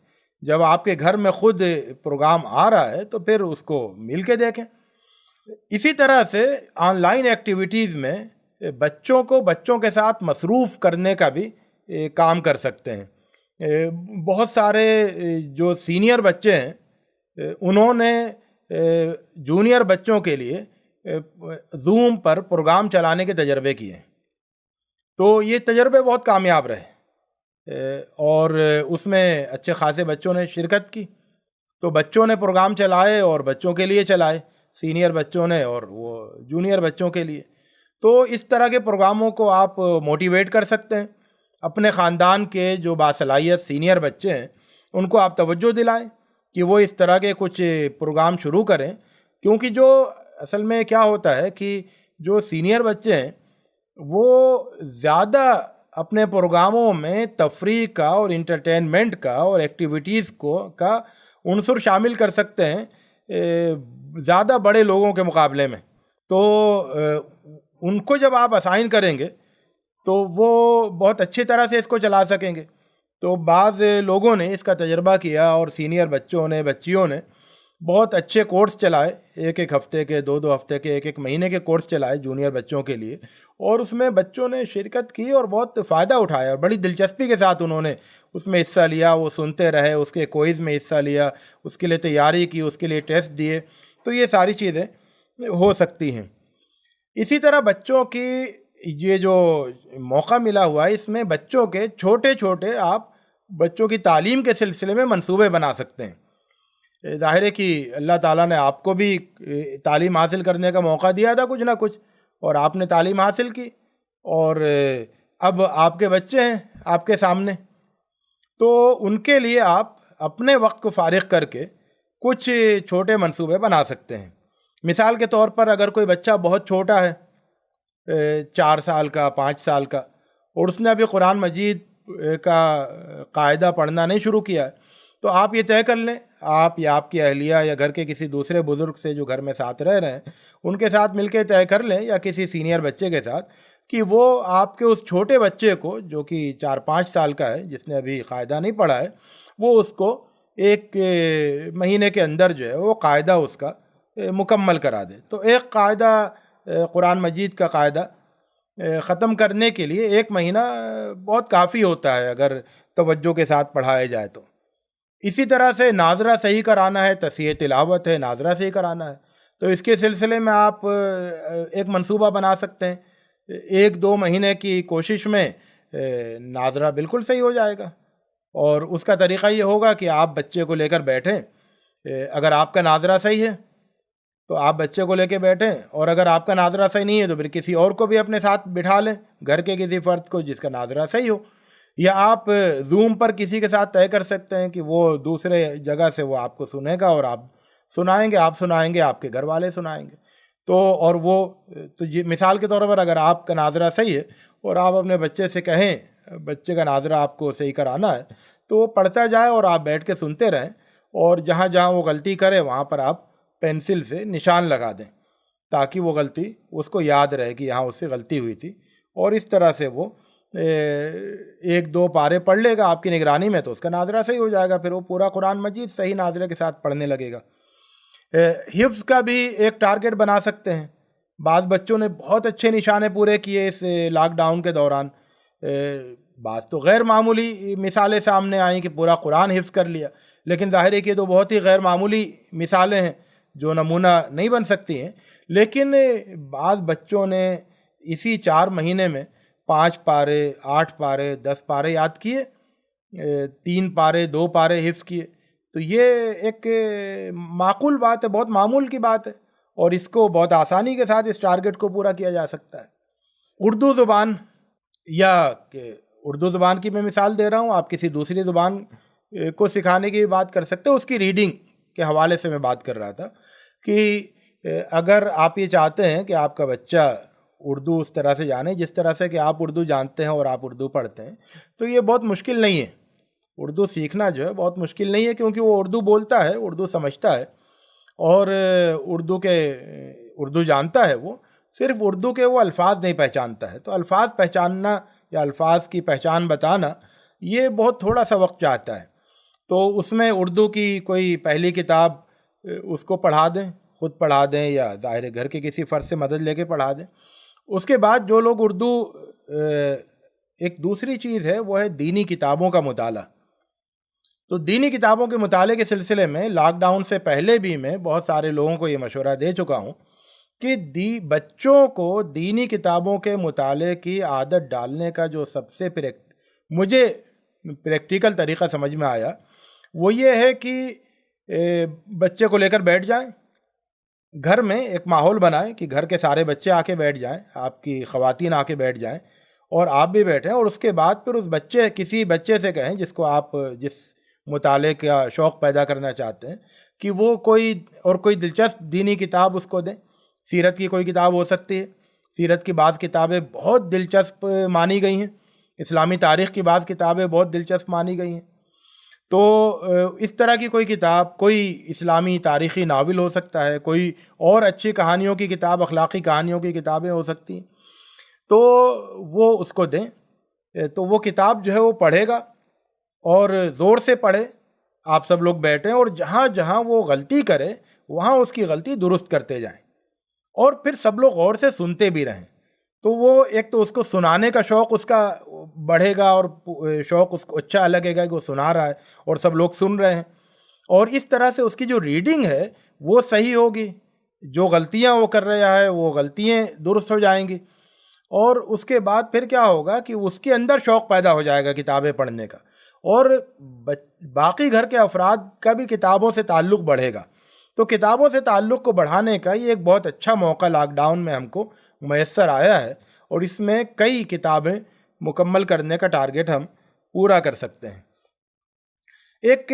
[SPEAKER 1] جب آپ کے گھر میں خود پروگرام آ رہا ہے تو پھر اس کو مل کے دیکھیں۔ اسی طرح سے آن لائن ایکٹیویٹیز میں بچوں کو بچوں کے ساتھ مصروف کرنے کا بھی کام کر سکتے ہیں۔ بہت سارے جو سینئر بچے ہیں انہوں نے جونیئر بچوں کے لیے زوم پر پروگرام چلانے کے تجربے کیے ہیں، تو یہ تجربے بہت کامیاب رہے، اور اس میں اچھے خاصے بچوں نے شرکت کی، تو بچوں نے پروگرام چلائے اور بچوں کے لیے چلائے، سینئر بچوں نے اور وہ جونیئر بچوں کے لیے۔ تو اس طرح کے پروگراموں کو آپ موٹیویٹ کر سکتے ہیں، اپنے خاندان کے جو باصلاحیت سینئر بچے ہیں ان کو آپ توجہ دلائیں کہ وہ اس طرح کے کچھ پروگرام شروع کریں، کیونکہ جو اصل میں کیا ہوتا ہے کہ جو سینئر بچے ہیں وہ زیادہ اپنے پروگراموں میں تفریح کا اور انٹرٹینمنٹ کا اور ایکٹیویٹیز کا عنصر شامل کر سکتے ہیں زیادہ بڑے لوگوں کے مقابلے میں۔ تو ان کو جب آپ اسائن کریں گے تو وہ بہت اچھی طرح سے اس کو چلا سکیں گے. تو بعض لوگوں نے اس کا تجربہ کیا اور سینئر بچوں نے بچیوں نے بہت اچھے کورس چلائے, ایک ایک ہفتے کے, دو دو ہفتے کے, ایک ایک مہینے کے کورس چلائے جونیئر بچوں کے لیے, اور اس میں بچوں نے شرکت کی اور بہت فائدہ اٹھایا اور بڑی دلچسپی کے ساتھ انہوں نے اس میں حصہ لیا. وہ سنتے رہے, اس کے کوئز میں حصہ لیا, اس کے لیے تیاری کی, اس کے لیے ٹیسٹ دیے. تو یہ ساری چیزیں ہو سکتی ہیں. اسی طرح بچوں کی یہ جو موقع ملا ہوا ہے, اس میں بچوں کے چھوٹے چھوٹے آپ بچوں کی تعلیم کے سلسلے میں منصوبے بنا سکتے ہیں. ظاہر ہے کہ اللہ تعالیٰ نے آپ کو بھی تعلیم حاصل کرنے کا موقع دیا تھا کچھ نہ کچھ, اور آپ نے تعلیم حاصل کی, اور اب آپ کے بچے ہیں آپ کے سامنے, تو ان کے لیے آپ اپنے وقت کو فارغ کر کے کچھ چھوٹے منصوبے بنا سکتے ہیں. مثال کے طور پر اگر کوئی بچہ بہت چھوٹا ہے, 4 سال کا, 5 سال کا, اور اس نے ابھی قرآن مجید کا قاعدہ پڑھنا نہیں شروع کیا ہے, تو آپ یہ طے کر لیں, آپ یا آپ کی اہلیہ یا گھر کے کسی دوسرے بزرگ سے جو گھر میں ساتھ رہ رہے ہیں ان کے ساتھ مل کے طے کر لیں, یا کسی سینئر بچے کے ساتھ, کہ وہ آپ کے اس چھوٹے بچے کو جو کہ 4-5 سال کا ہے, جس نے ابھی قاعدہ نہیں پڑھا ہے, وہ اس کو 1 مہینے کے اندر جو ہے وہ قاعدہ اس کا مکمل کرا دے. تو ایک قاعدہ, قرآن مجید کا قاعدہ ختم کرنے کے لیے 1 مہینہ بہت کافی ہوتا ہے اگر توجہ کے ساتھ پڑھایا جائے تو. اسی طرح سے ناظرہ صحیح کرانا ہے, تصحیح تلاوت ہے, ناظرہ صحیح کرانا ہے, تو اس کے سلسلے میں آپ ایک منصوبہ بنا سکتے ہیں. 1-2 مہینے کی کوشش میں ناظرہ بالکل صحیح ہو جائے گا. اور اس کا طریقہ یہ ہوگا کہ آپ بچے کو لے کر بیٹھیں, اگر آپ کا ناظرہ صحیح ہے تو آپ بچے کو لے کے بیٹھیں, اور اگر آپ کا ناظرہ صحیح نہیں ہے تو پھر کسی اور کو بھی اپنے ساتھ بٹھا لیں, گھر کے کسی فرد کو جس کا ناظرہ صحیح ہو, یا آپ زوم پر کسی کے ساتھ طے کر سکتے ہیں کہ وہ دوسرے جگہ سے وہ آپ کو سنے گا اور آپ سنائیں گے, آپ سنائیں گے, آپ کے گھر والے سنائیں گے. تو اور وہ تو یہ مثال کے طور پر اگر آپ کا ناظرہ صحیح ہے اور آپ اپنے بچے سے کہیں بچے کا ناظرہ آپ کو صحیح کرانا ہے, تو وہ پڑھتا جائے اور آپ بیٹھ کے سنتے رہیں, اور جہاں جہاں وہ غلطی کرے وہاں پر آپ پینسل سے نشان لگا دیں تاکہ وہ غلطی اس کو یاد رہے کہ یہاں اس سے غلطی ہوئی تھی. اور اس طرح سے وہ 1-2 پارے پڑھ لے گا آپ کی نگرانی میں, تو اس کا ناظرہ صحیح ہو جائے گا, پھر وہ پورا قرآن مجید صحیح ناظرے کے ساتھ پڑھنے لگے گا. حفظ کا بھی ایک ٹارگٹ بنا سکتے ہیں. بعض بچوں نے بہت اچھے نشانے پورے کیے اس لاک ڈاؤن کے دوران, بعض تو غیر معمولی مثالیں سامنے آئیں کہ پورا قرآن حفظ کر لیا, لیکن ظاہر ہے کہ تو بہت ہی غیر معمولی مثالیں ہیں جو نمونہ نہیں بن سکتی ہیں. لیکن بعض بچوں نے اسی 4 مہینے میں 5 پارے, 8 پارے, 10 پارے یاد کیے, 3 پارے, 2 پارے حفظ کیے. تو یہ ایک معقول بات ہے, بہت معمول کی بات ہے, اور اس کو بہت آسانی کے ساتھ اس ٹارگٹ کو پورا کیا جا سکتا ہے. اردو زبان, یا اردو زبان کی میں مثال دے رہا ہوں, آپ کسی دوسری زبان کو سکھانے کی بھی بات کر سکتے ہیں. اس کی ریڈنگ کے حوالے سے میں بات کر رہا تھا کہ اگر آپ یہ چاہتے ہیں کہ آپ کا بچہ اردو اس طرح سے جانے جس طرح سے کہ آپ اردو جانتے ہیں اور آپ اردو پڑھتے ہیں, تو یہ بہت مشکل نہیں ہے. اردو سیکھنا جو ہے بہت مشکل نہیں ہے, کیونکہ وہ اردو بولتا ہے, اردو سمجھتا ہے, اور اردو جانتا ہے. وہ صرف اردو کے وہ الفاظ نہیں پہچانتا ہے. تو الفاظ پہچاننا یا الفاظ کی پہچان بتانا یہ بہت تھوڑا سا وقت چاہتا ہے. تو اس میں اردو کی کوئی پہلی کتاب اس کو پڑھا دیں, خود پڑھا دیں, یا ظاہر گھر کے کسی فرد سے مدد لے کے پڑھا دیں. اس کے بعد جو لوگ اردو, ایک دوسری چیز ہے وہ ہے دینی کتابوں کا مطالعہ. تو دینی کتابوں کے مطالعے کے سلسلے میں لاک ڈاؤن سے پہلے بھی میں بہت سارے لوگوں کو یہ مشورہ دے چکا ہوں کہ بچوں کو دینی کتابوں کے مطالعے کی عادت ڈالنے کا جو سب سے مجھے پریکٹیکل طریقہ سمجھ میں آیا وہ یہ ہے کہ بچے کو لے کر بیٹھ جائیں, گھر میں ایک ماحول بنائیں کہ گھر کے سارے بچے آ کے بیٹھ جائیں, آپ کی خواتین آ کے بیٹھ جائیں, اور آپ بھی بیٹھیں, اور اس کے بعد پھر اس کسی بچے سے کہیں جس کو آپ جس مطالعے کا شوق پیدا کرنا چاہتے ہیں کہ وہ کوئی دلچسپ دینی کتاب اس کو دیں. سیرت کی کوئی کتاب ہو سکتی ہے, سیرت کی بعض کتابیں بہت دلچسپ مانی گئی ہیں, اسلامی تاریخ کی بعض کتابیں بہت دلچسپ مانی گئی ہیں. تو اس طرح کی کوئی کتاب، کوئی اسلامی تاریخی ناول ہو سکتا ہے، کوئی اور اچھی کہانیوں کی کتاب، اخلاقی کہانیوں کی کتابیں ہو سکتی ہیں، تو وہ اس کو دیں، تو وہ کتاب جو ہے وہ پڑھے گا اور زور سے پڑھے، آپ سب لوگ بیٹھیں اور جہاں جہاں وہ غلطی کرے وہاں اس کی غلطی درست کرتے جائیں، اور پھر سب لوگ غور سے سنتے بھی رہیں۔ تو وہ ایک تو اس کو سنانے کا شوق اس کا بڑھے گا، اور شوق اس کو اچھا لگے گا کہ وہ سنا رہا ہے اور سب لوگ سن رہے ہیں، اور اس طرح سے اس کی جو ریڈنگ ہے وہ صحیح ہوگی، جو غلطیاں وہ کر رہا ہے وہ غلطیاں درست ہو جائیں گی، اور اس کے بعد پھر کیا ہوگا کہ اس کے اندر شوق پیدا ہو جائے گا کتابیں پڑھنے کا، اور باقی گھر کے افراد کا بھی کتابوں سے تعلق بڑھے گا۔ تو کتابوں سے تعلق کو بڑھانے کا یہ ایک بہت اچھا موقع لاک ڈاؤن میں ہم کو میسر آیا ہے، اور اس میں کئی کتابیں مکمل کرنے کا ٹارگٹ ہم پورا کر سکتے ہیں۔ ایک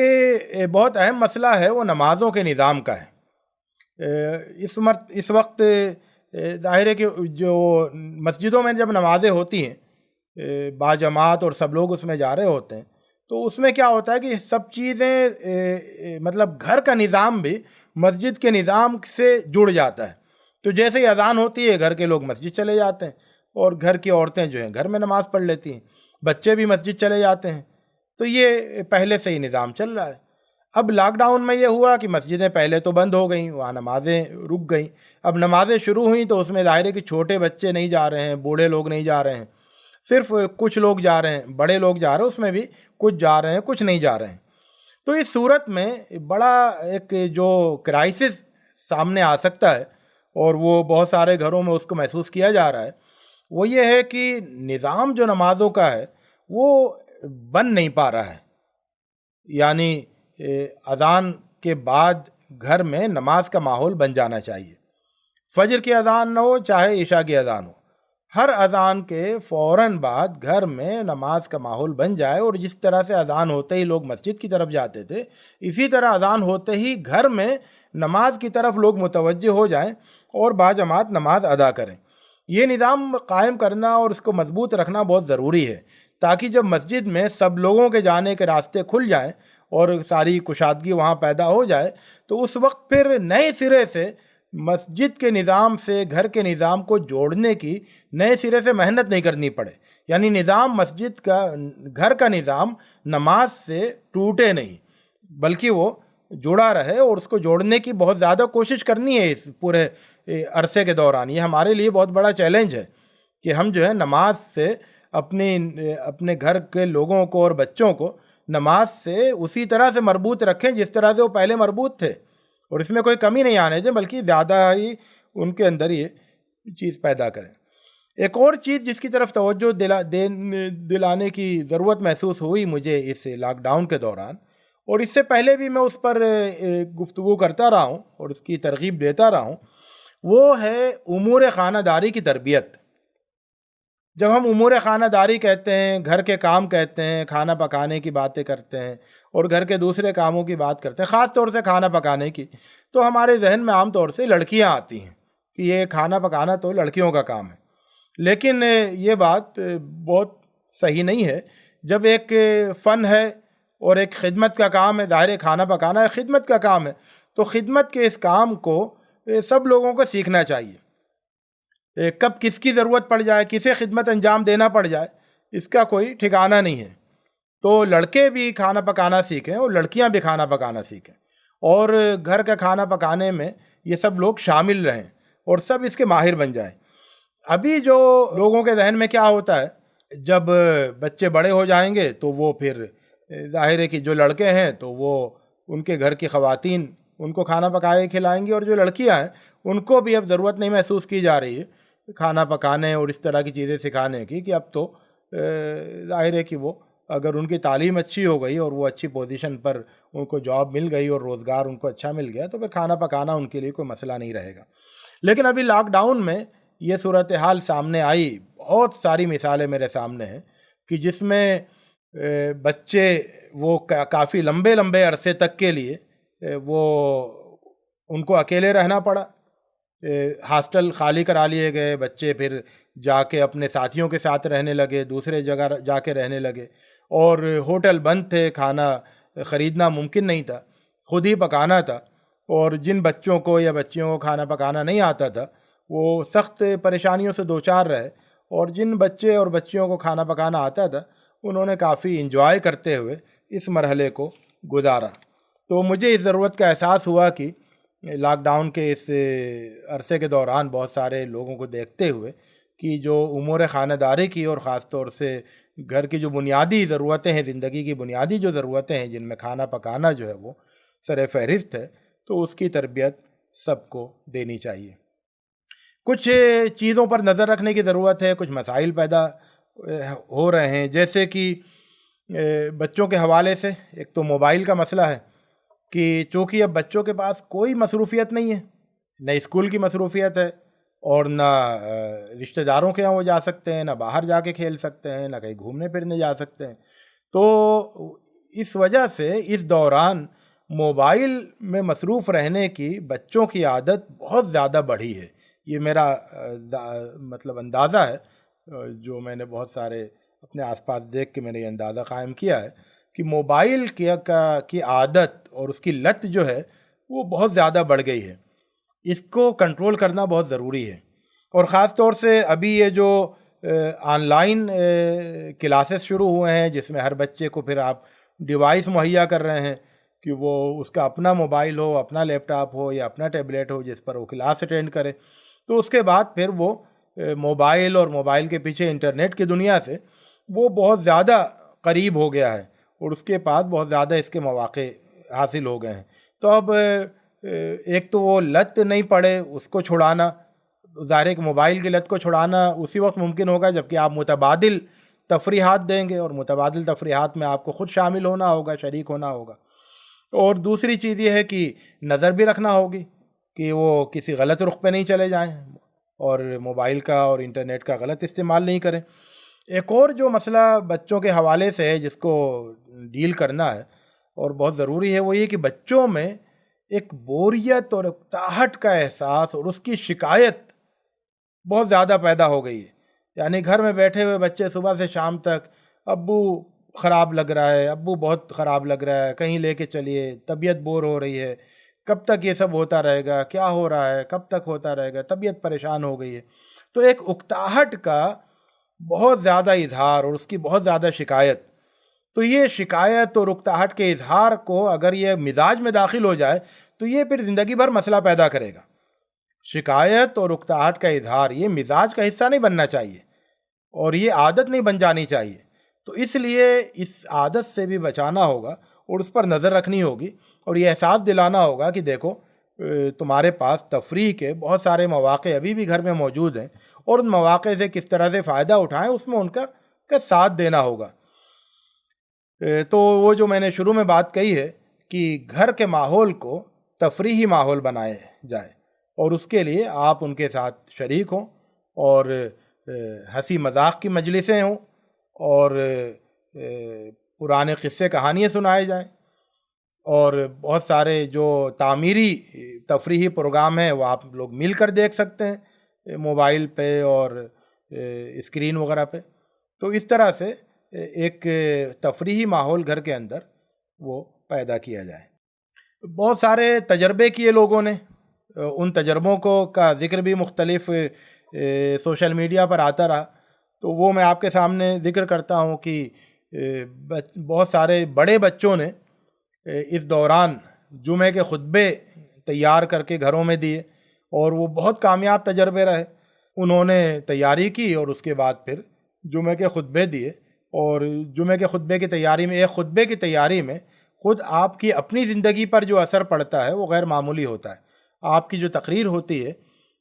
[SPEAKER 1] بہت اہم مسئلہ ہے وہ نمازوں کے نظام کا ہے۔ اس وقت ظاہر ہے کہ جو مسجدوں میں جب نمازیں ہوتی ہیں باجماعت اور سب لوگ اس میں جا رہے ہوتے ہیں، تو اس میں کیا ہوتا ہے کہ سب چیزیں مطلب گھر کا نظام بھی مسجد کے نظام سے جڑ جاتا ہے۔ تو جیسے ہی اذان ہوتی ہے گھر کے لوگ مسجد چلے جاتے ہیں، اور گھر کی عورتیں جو ہیں گھر میں نماز پڑھ لیتی ہیں، بچے بھی مسجد چلے جاتے ہیں۔ تو یہ پہلے سے ہی نظام چل رہا ہے۔ اب لاک ڈاؤن میں یہ ہوا کہ مسجدیں پہلے تو بند ہو گئیں، وہاں نمازیں رک گئیں، اب نمازیں شروع ہوئیں تو اس میں ظاہر ہے کہ چھوٹے بچے نہیں جا رہے ہیں، بوڑھے لوگ نہیں جا رہے ہیں، صرف کچھ لوگ جا رہے ہیں، بڑے لوگ جا رہے ہیں، اس میں بھی کچھ جا رہے ہیں کچھ نہیں جا رہے ہیں۔ تو اس صورت میں بڑا ایک جو کرائسس سامنے آ سکتا ہے، اور وہ بہت سارے گھروں میں اس کو محسوس کیا جا رہا ہے، وہ یہ ہے کہ نظام جو نمازوں کا ہے وہ بن نہیں پا رہا ہے۔ یعنی اذان کے بعد گھر میں نماز کا ماحول بن جانا چاہیے، فجر کی اذان نہ ہو چاہے عشاء کی اذان ہو، ہر اذان کے فوراً بعد گھر میں نماز کا ماحول بن جائے، اور جس طرح سے اذان ہوتے ہی لوگ مسجد کی طرف جاتے تھے، اسی طرح اذان ہوتے ہی گھر میں نماز کی طرف لوگ متوجہ ہو جائیں اور باجماعت نماز ادا کریں۔ یہ نظام قائم کرنا اور اس کو مضبوط رکھنا بہت ضروری ہے، تاکہ جب مسجد میں سب لوگوں کے جانے کے راستے کھل جائیں اور ساری کشادگی وہاں پیدا ہو جائے، تو اس وقت پھر نئے سرے سے مسجد کے نظام سے گھر کے نظام کو جوڑنے کی نئے سرے سے محنت نہیں کرنی پڑے۔ یعنی نظام مسجد کا، گھر کا نظام نماز سے ٹوٹے نہیں، بلکہ وہ جڑا رہے، اور اس کو جوڑنے کی بہت زیادہ کوشش کرنی ہے اس پورے عرصے کے دوران۔ یہ ہمارے لیے بہت بڑا چیلنج ہے کہ ہم جو ہے نماز سے اپنے گھر کے لوگوں کو اور بچوں کو نماز سے اسی طرح سے مربوط رکھیں جس طرح سے وہ پہلے مربوط تھے، اور اس میں کوئی کمی نہیں آنے دیں، بلکہ زیادہ ہی ان کے اندر یہ چیز پیدا کریں۔ ایک اور چیز جس کی طرف توجہ دلانے کی ضرورت محسوس ہوئی مجھے اس لاک ڈاؤن کے دوران، اور اس سے پہلے بھی میں اس پر گفتگو کرتا رہا ہوں اور اس کی ترغیب دیتا رہا ہوں، وہ ہے امور خانہ داری کی تربیت۔ جب ہم امور خانہ داری کہتے ہیں، گھر کے کام کہتے ہیں، کھانا پکانے کی باتیں کرتے ہیں اور گھر کے دوسرے کاموں کی بات کرتے ہیں، خاص طور سے کھانا پکانے کی، تو ہمارے ذہن میں عام طور سے لڑکیاں آتی ہیں کہ یہ کھانا پکانا تو لڑکیوں کا کام ہے۔ لیکن یہ بات بہت صحیح نہیں ہے۔ جب ایک فن ہے اور ایک خدمت کا کام ہے، ظاہر ہے کھانا پکانا ہے خدمت کا کام ہے، تو خدمت کے اس کام کو سب لوگوں کو سیکھنا چاہیے۔ کب کس کی ضرورت پڑ جائے، کسے خدمت انجام دینا پڑ جائے، اس کا کوئی ٹھکانہ نہیں ہے۔ تو لڑکے بھی کھانا پکانا سیکھیں اور لڑکیاں بھی کھانا پکانا سیکھیں، اور گھر کا کھانا پکانے میں یہ سب لوگ شامل رہیں اور سب اس کے ماہر بن جائیں۔ ابھی جو لوگوں کے ذہن میں کیا ہوتا ہے، جب بچے بڑے ہو جائیں گے تو وہ پھر ظاہر ہے کہ جو لڑکے ہیں تو وہ ان کے گھر کی خواتین ان کو کھانا پکائے کھلائیں گی، اور جو لڑکیاں ہیں ان کو بھی اب ضرورت نہیں محسوس کی جا رہی ہے کھانا پکانے اور اس طرح کی چیزیں سکھانے کی، کہ اب تو ظاہر ہے کہ وہ اگر ان کی تعلیم اچھی ہو گئی اور وہ اچھی پوزیشن پر ان کو جاب مل گئی اور روزگار ان کو اچھا مل گیا، تو پھر کھانا پکانا ان کے لیے کوئی مسئلہ نہیں رہے گا۔ لیکن ابھی لاک ڈاؤن میں یہ صورتحال سامنے آئی، بہت ساری مثالیں میرے سامنے ہیں کہ جس میں بچے وہ کافی لمبے لمبے عرصے تک کے لیے وہ ان کو اکیلے رہنا پڑا، ہاسٹل خالی کرا لیے گئے، بچے پھر جا کے اپنے ساتھیوں کے ساتھ رہنے لگے، دوسرے جگہ جا کے رہنے لگے، اور ہوٹل بند تھے، کھانا خریدنا ممکن نہیں تھا، خود ہی پکانا تھا، اور جن بچوں کو یا بچیوں کو کھانا پکانا نہیں آتا تھا وہ سخت پریشانیوں سے دوچار رہے، اور جن بچے اور بچیوں کو کھانا پکانا آتا تھا انہوں نے کافی انجوائے کرتے ہوئے اس مرحلے کو گزارا۔ تو مجھے اس ضرورت کا احساس ہوا کہ لاک ڈاؤن کے اس عرصے کے دوران بہت سارے لوگوں کو دیکھتے ہوئے کہ جو امور خانہ داری کی اور خاص طور سے گھر کی جو بنیادی ضرورتیں ہیں، زندگی کی بنیادی جو ضرورتیں ہیں جن میں کھانا پکانا جو ہے وہ سر فہرست ہے، تو اس کی تربیت سب کو دینی چاہیے۔ کچھ چیزوں پر نظر رکھنے کی ضرورت ہے، کچھ مسائل پیدا ہو رہے ہیں، جیسے کہ بچوں کے حوالے سے ایک تو موبائل کا مسئلہ ہے کہ چونکہ اب بچوں کے پاس کوئی مصروفیت نہیں ہے، نہ اسکول کی مصروفیت ہے اور نہ رشتہ داروں کے یہاں وہ جا سکتے ہیں، نہ باہر جا کے کھیل سکتے ہیں، نہ کہیں گھومنے پھرنے جا سکتے ہیں، تو اس وجہ سے اس دوران موبائل میں مصروف رہنے کی بچوں کی عادت بہت زیادہ بڑھی ہے۔ یہ میرا مطلب اندازہ ہے، جو میں نے بہت سارے اپنے آس پاس دیکھ کے میں نے یہ اندازہ قائم کیا ہے کہ موبائل کی عادت اور اس کی لت جو ہے وہ بہت زیادہ بڑھ گئی ہے۔ اس کو کنٹرول کرنا بہت ضروری ہے، اور خاص طور سے ابھی یہ جو آن لائن کلاسز شروع ہوئے ہیں جس میں ہر بچے کو پھر آپ ڈیوائس مہیا کر رہے ہیں کہ وہ اس کا اپنا موبائل ہو، اپنا لیپ ٹاپ ہو یا اپنا ٹیبلیٹ ہو جس پر وہ کلاس اٹینڈ کرے، تو اس کے بعد پھر وہ موبائل اور موبائل کے پیچھے انٹرنیٹ کی دنیا سے وہ بہت زیادہ قریب ہو گیا ہے، اور اس کے بعد بہت زیادہ اس کے مواقع حاصل ہو گئے ہیں۔ تو اب ایک تو وہ لت نہیں پڑے، اس کو چھڑانا، ظاہر ہے کہ موبائل کی لت کو چھڑانا اسی وقت ممکن ہوگا جب کہ آپ متبادل تفریحات دیں گے، اور متبادل تفریحات میں آپ کو خود شامل ہونا ہوگا، شریک ہونا ہوگا۔ اور دوسری چیز یہ ہے کہ نظر بھی رکھنا ہوگی کہ وہ کسی غلط رخ پہ نہیں چلے جائیں اور موبائل کا اور انٹرنیٹ کا غلط استعمال نہیں کریں۔ ایک اور جو مسئلہ بچوں کے حوالے سے ہے جس کو ڈیل کرنا ہے اور بہت ضروری ہے، وہ یہ کہ بچوں میں ایک بوریت اور اکتاہٹ کا احساس اور اس کی شکایت بہت زیادہ پیدا ہو گئی ہے۔ یعنی گھر میں بیٹھے ہوئے بچے صبح سے شام تک ابو خراب لگ رہا ہے، ابو بہت خراب لگ رہا ہے، کہیں لے کے چلیے، طبیعت بور ہو رہی ہے، کب تک یہ سب ہوتا رہے گا، کیا ہو رہا ہے، کب تک ہوتا رہے گا، طبیعت پریشان ہو گئی ہے۔ تو ایک اکتاہٹ کا بہت زیادہ اظہار اور اس کی بہت زیادہ شکایت، تو یہ شکایت اور اکتاہٹ کے اظہار کو اگر یہ مزاج میں داخل ہو جائے تو یہ پھر زندگی بھر مسئلہ پیدا کرے گا۔ شکایت اور اکتاہٹ کا اظہار یہ مزاج کا حصہ نہیں بننا چاہیے اور یہ عادت نہیں بن جانی چاہیے۔ تو اس لیے اس عادت سے بھی بچانا ہوگا اور اس پر نظر رکھنی ہوگی، اور یہ احساس دلانا ہوگا کہ دیکھو تمہارے پاس تفریح کے بہت سارے مواقع ابھی بھی گھر میں موجود ہیں، اور ان مواقع سے کس طرح سے فائدہ اٹھائیں، اس میں ان کا ساتھ دینا ہوگا۔ تو وہ جو میں نے شروع میں بات کہی ہے کہ گھر کے ماحول کو تفریحی ماحول بنائے جائے، اور اس کے لیے آپ ان کے ساتھ شریک ہوں، اور ہنسی مذاق کی مجلسیں ہوں، اور پرانے قصے کہانیاں سنائے جائیں، اور بہت سارے جو تعمیری تفریحی پروگرام ہیں وہ آپ لوگ مل کر دیکھ سکتے ہیں موبائل پہ اور اسکرین وغیرہ پہ۔ تو اس طرح سے ایک تفریحی ماحول گھر کے اندر وہ پیدا کیا جائے۔ بہت سارے تجربے کیے لوگوں نے، ان تجربوں کا ذکر بھی مختلف سوشل میڈیا پر آتا رہا، تو وہ میں آپ کے سامنے ذکر کرتا ہوں کہ بہت سارے بڑے بچوں نے اس دوران جمعے کے خطبے تیار کر کے گھروں میں دیے، اور وہ بہت کامیاب تجربے رہے۔ انہوں نے تیاری کی اور اس کے بعد پھر جمعے کے خطبے دیے، اور جمعے کے خطبے کی تیاری میں، ایک خطبے کی تیاری میں خود آپ کی اپنی زندگی پر جو اثر پڑتا ہے وہ غیر معمولی ہوتا ہے۔ آپ کی جو تقریر ہوتی ہے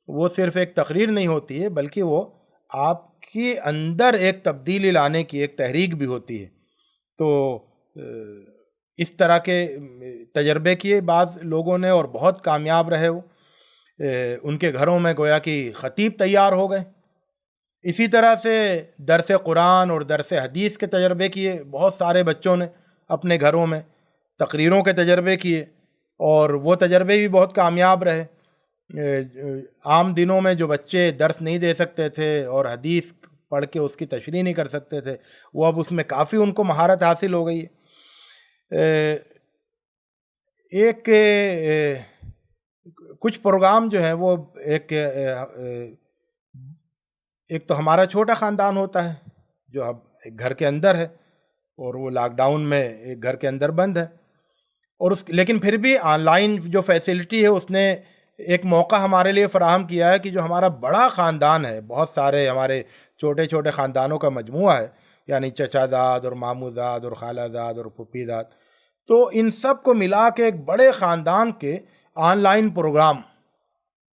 [SPEAKER 1] وہ صرف ایک تقریر نہیں ہوتی ہے، بلکہ وہ آپ کے اندر ایک تبدیلی لانے کی ایک تحریک بھی ہوتی ہے۔ تو اس طرح کے تجربے کیے بعض لوگوں نے اور بہت کامیاب رہے وہ، ان کے گھروں میں گویا کہ خطیب تیار ہو گئے۔ اسی طرح سے درس قرآن اور درس حدیث کے تجربے کیے بہت سارے بچوں نے اپنے گھروں میں، تقریروں کے تجربے کیے اور وہ تجربے بھی بہت کامیاب رہے۔ عام دنوں میں جو بچے درس نہیں دے سکتے تھے اور حدیث پڑھ کے اس کی تشریح نہیں کر سکتے تھے، وہ اب اس میں کافی ان کو مہارت حاصل ہو گئی ہے۔ ایک کچھ پروگرام جو ہیں وہ ایک تو ہمارا چھوٹا خاندان ہوتا ہے جو اب ایک گھر کے اندر ہے اور وہ لاک ڈاؤن میں ایک گھر کے اندر بند ہے، اور لیکن پھر بھی آن لائن جو فیسلٹی ہے اس نے ایک موقع ہمارے لیے فراہم کیا ہے کہ جو ہمارا بڑا خاندان ہے، بہت سارے ہمارے چھوٹے چھوٹے خاندانوں کا مجموعہ ہے، یعنی چچا زاد اور ماموں زاد اور خالہ زاد اور پھوپھی زاد، تو ان سب کو ملا کے ایک بڑے خاندان کے آن لائن پروگرام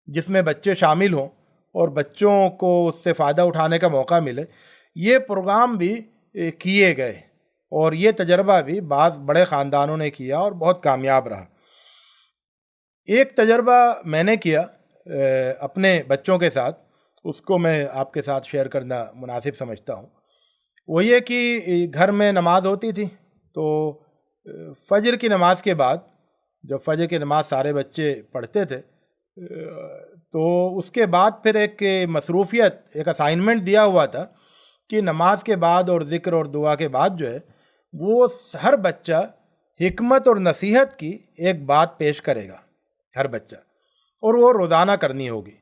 [SPEAKER 1] جس میں بچے شامل ہوں اور بچوں کو اس سے فائدہ اٹھانے کا موقع ملے، یہ پروگرام بھی کیے گئے، اور یہ تجربہ بھی بعض بڑے خاندانوں نے کیا اور بہت کامیاب رہا۔ ایک تجربہ میں نے کیا اپنے بچوں کے ساتھ، اس کو میں آپ کے ساتھ شیئر کرنا مناسب سمجھتا ہوں۔ وہ یہ کہ گھر میں نماز ہوتی تھی، تو فجر کی نماز کے بعد جب فجر کی نماز سارے بچے پڑھتے تھے تو اس کے بعد پھر ایک مصروفیت، ایک اسائنمنٹ دیا ہوا تھا کہ نماز کے بعد اور ذکر اور دعا کے بعد جو ہے وہ ہر بچہ حکمت اور نصیحت کی ایک بات پیش کرے گا، ہر بچہ، اور وہ روزانہ کرنی ہوگی۔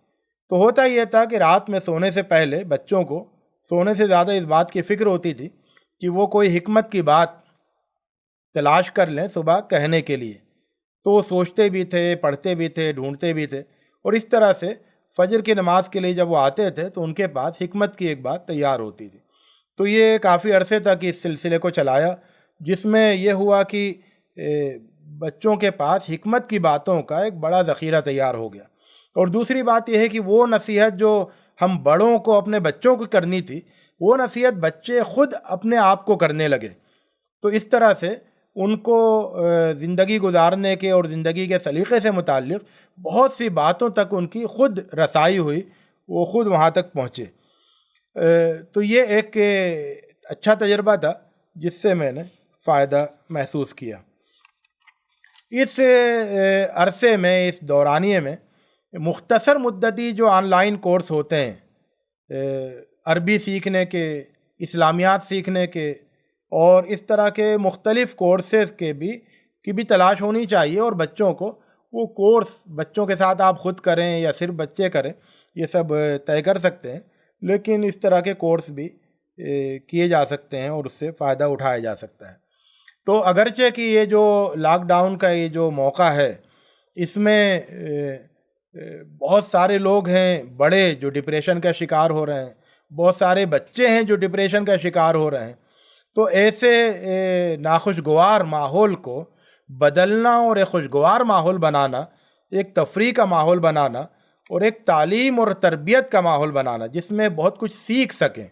[SPEAKER 1] تو ہوتا یہ تھا کہ رات میں سونے سے پہلے بچوں کو سونے سے زیادہ اس بات کی فکر ہوتی تھی کہ وہ کوئی حکمت کی بات تلاش کر لیں صبح کہنے کے لیے، تو وہ سوچتے بھی تھے، پڑھتے بھی تھے، ڈھونڈتے بھی تھے، اور اس طرح سے فجر کی نماز کے لیے جب وہ آتے تھے تو ان کے پاس حکمت کی ایک بات تیار ہوتی تھی۔ تو یہ کافی عرصے تک اس سلسلے کو چلایا، جس میں یہ ہوا کہ بچوں کے پاس حکمت کی باتوں کا ایک بڑا ذخیرہ تیار ہو گیا۔ اور دوسری بات یہ ہے کہ وہ نصیحت جو ہم بڑوں کو اپنے بچوں کو کرنی تھی، وہ نصیحت بچے خود اپنے آپ کو کرنے لگے۔ تو اس طرح سے ان کو زندگی گزارنے کے اور زندگی کے سلیقے سے متعلق بہت سی باتوں تک ان کی خود رسائی ہوئی، وہ خود وہاں تک پہنچے۔ تو یہ ایک اچھا تجربہ تھا جس سے میں نے فائدہ محسوس کیا۔ اس عرصے میں، اس دورانیے میں مختصر مدتی جو آن لائن کورس ہوتے ہیں، عربی سیکھنے کے، اسلامیات سیکھنے کے اور اس طرح کے مختلف کورسز کی بھی تلاش ہونی چاہیے، اور بچوں کو وہ کورس بچوں کے ساتھ آپ خود کریں یا صرف بچے کریں، یہ سب طے کر سکتے ہیں، لیکن اس طرح کے کورس بھی کیے جا سکتے ہیں اور اس سے فائدہ اٹھایا جا سکتا ہے۔ تو اگرچہ کہ یہ جو لاک ڈاؤن کا یہ جو موقع ہے، اس میں بہت سارے لوگ ہیں بڑے جو ڈپریشن کا شکار ہو رہے ہیں، بہت سارے بچے ہیں جو ڈپریشن کا شکار ہو رہے ہیں، تو ایسے ناخوشگوار ماحول کو بدلنا اور ایک خوشگوار ماحول بنانا، ایک تفریح کا ماحول بنانا اور ایک تعلیم اور تربیت کا ماحول بنانا جس میں بہت کچھ سیکھ سکیں،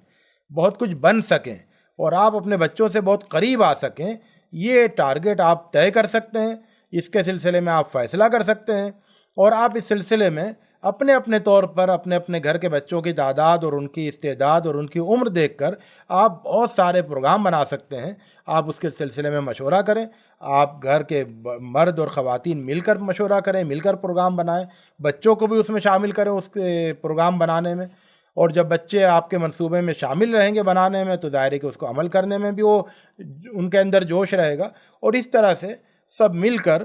[SPEAKER 1] بہت کچھ بن سکیں اور آپ اپنے بچوں سے بہت قریب آ سکیں، یہ ٹارگٹ آپ طے کر سکتے ہیں۔ اس کے سلسلے میں آپ فیصلہ کر سکتے ہیں، اور آپ اس سلسلے میں اپنے اپنے طور پر اپنے اپنے گھر کے بچوں کی تعداد اور ان کی استعداد اور ان کی عمر دیکھ کر آپ بہت سارے پروگرام بنا سکتے ہیں۔ آپ اس کے سلسلے میں مشورہ کریں، آپ گھر کے مرد اور خواتین مل کر مشورہ کریں، مل کر پروگرام بنائیں، بچوں کو بھی اس میں شامل کریں اس کے پروگرام بنانے میں، اور جب بچے آپ کے منصوبے میں شامل رہیں گے بنانے میں، تو ظاہر ہے کہ اس کو عمل کرنے میں بھی وہ ان کے اندر جوش رہے گا، اور اس طرح سے سب مل کر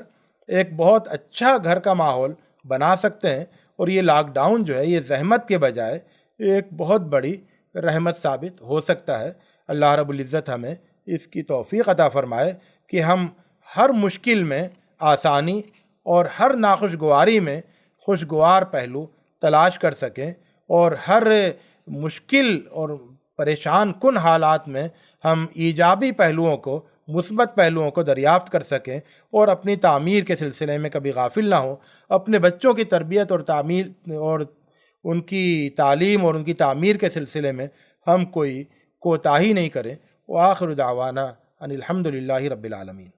[SPEAKER 1] ایک بہت اچھا گھر کا ماحول بنا سکتے ہیں۔ اور یہ لاک ڈاؤن جو ہے یہ زحمت کے بجائے ایک بہت بڑی رحمت ثابت ہو سکتا ہے۔ اللہ رب العزت ہمیں اس کی توفیق عطا فرمائے کہ ہم ہر مشکل میں آسانی اور ہر ناخوشگواری میں خوشگوار پہلو تلاش کر سکیں، اور ہر مشکل اور پریشان کن حالات میں ہم ایجابی پہلوؤں کو، مثبت پہلوؤں کو دریافت کر سکیں، اور اپنی تعمیر کے سلسلے میں کبھی غافل نہ ہوں، اپنے بچوں کی تربیت اور تعمیر اور ان کی تعلیم اور ان کی تعمیر کے سلسلے میں ہم کوئی کوتاہی نہیں کریں۔ وآخر دعوانا ان الحمد للہ رب العالمین۔